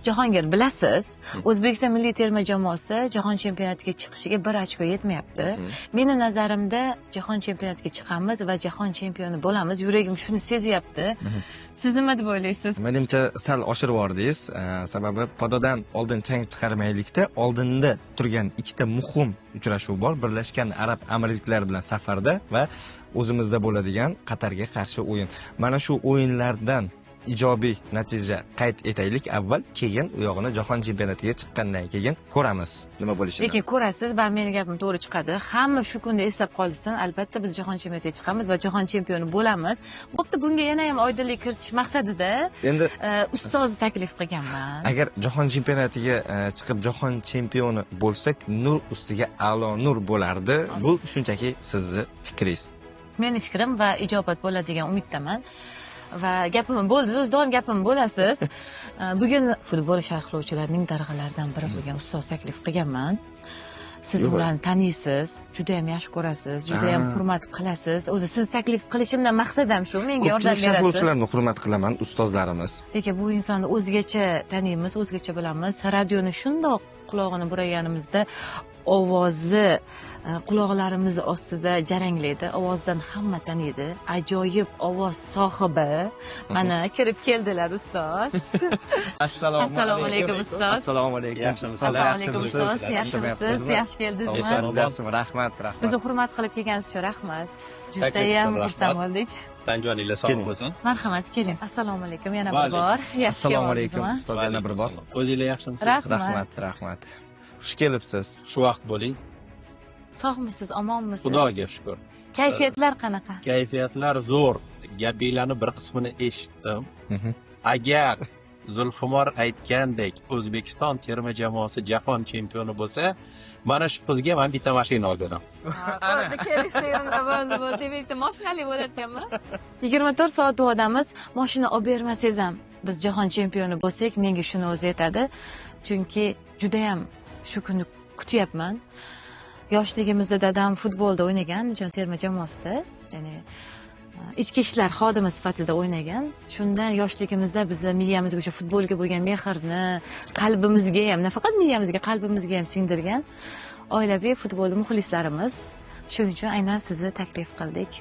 Jahongir, bilasiz, O'zbekiston milliy terma jamoasi jahon chempionatiga chiqishiga 1 ochko yetmayapti. Meni nazarimda jahon chempionatiga chiqamiz va jahon chempioni bo'lamiz. Yuragim shuni sezyapti. Siz nima deb o'ylaysiz? Menimcha sal oshirib yubordingiz. Sababi podadan oldin chang chiqarmaylikda oldinda turgan ikkita muhim uchrashuv bor. Birlashgan Arab Amirliklari bilan safarda va o'zimizda bo'ladigan Qatarga qarshi o'yin. Mana shu o'yinlardan ijobiy natija qayd etaylik avval, keyin u yog'ini jahon chempionatiga chiqqandan keyin ko'ramiz nima bo'lishini. Lekin ko'rasiz, va meni gapim to'g'ri chiqadi. Hamma shu kunda eslab qolsin, albatta biz jahon chempionatiga chiqamiz va jahon chempioni bo'lamiz. Bo'pti, bunga yana ham oydinlik kiritish maqsadida endi ustozni taklif qilganman. Agar jahon chempionatiga chiqib jahon chempioni bo'lsak, nur ustiga a'lo nur bo'lardi. Bu shunchaki sizning fikringiz. Meni fikrim va ijobat bo'ladi degan umiddaman. Va gapim bo'ldi, siz doim gapim bo'lasiz. Bugun futbol sharhlovchilarining darg'alaridan biri bo'lgan ustoz taklif qilganman. Siz ularni taniysiz, juda ham yaxshi ko'rasiz, juda ham hurmat qilasiz. O'zi siz taklif qilishimdan maqsad ham shu, menga yordam berasiz. Sharhlovchilarni hurmat qilaman, ustozlarimiz. Lekin bu insonni o'zgacha taniymiz, o'zgacha bilamiz. Radioni shundoq qulog'ini buraganimizda ovozi quloqlarimiz ostida jaranglaydi. Ovozdan hamma taniydi. Ajoyib ovoz sohibi. Mana kirib keldilar ustoz. Assalomu alaykum ustoz. Assalomu alaykum. Assalomu alaykum ustoz. Yaxshimisiz? Yaxshi keldingizmi? Yaxshimi? Rahmat. Bizni hurmat qilib kelganingiz uchun rahmat. Judayam xursand bo'ldik. Tanjoningiz sog' bo'lsin. Marhamat, keling. Assalomu alaykum yana bir bor. Assalomu alaykum ustoz, yana bir bor. O'zinglar yaxshimisiz? Rahmat. Xush kelibsiz. Shu vaqt bo'ling. Sog'misiz, omonmisiz? Xudoga shukr. Kayfiyatlar qanaqa? Kayfiyatlar zo'r. Gapinglarning bir qismini eshitdim. Agar Zulxumor aytgandek O'zbekiston terma jamoasi jahon chempioni bo'lsa, mana shu qizga men bitta mashina olib beraman. Qo'lda kelishda bo'ldi. Demak, mashinali bo'larkanmi? 24 soat duodamiz. Mashina olib bermasangiz ham biz jahon chempioni bo'lsak, menga shuni o'zi yetadi. Chunki juda ham shu kunni kutyapman. Yoshligimizda dadam futbolda o'ynagan, jahon terma jamoasida, ya'ni ichki ishlar xodimi sifatida o'ynagan. Shunda yoshligimizda bizni miyamizga o'sha futbolga bo'lgan mehrni, qalbimizga ham, nafaqat miyamizga, qalbimizga ham singdirgan oilaviy futbolda muxlislarimiz. Shuning uchun aynan sizni taklif qildik.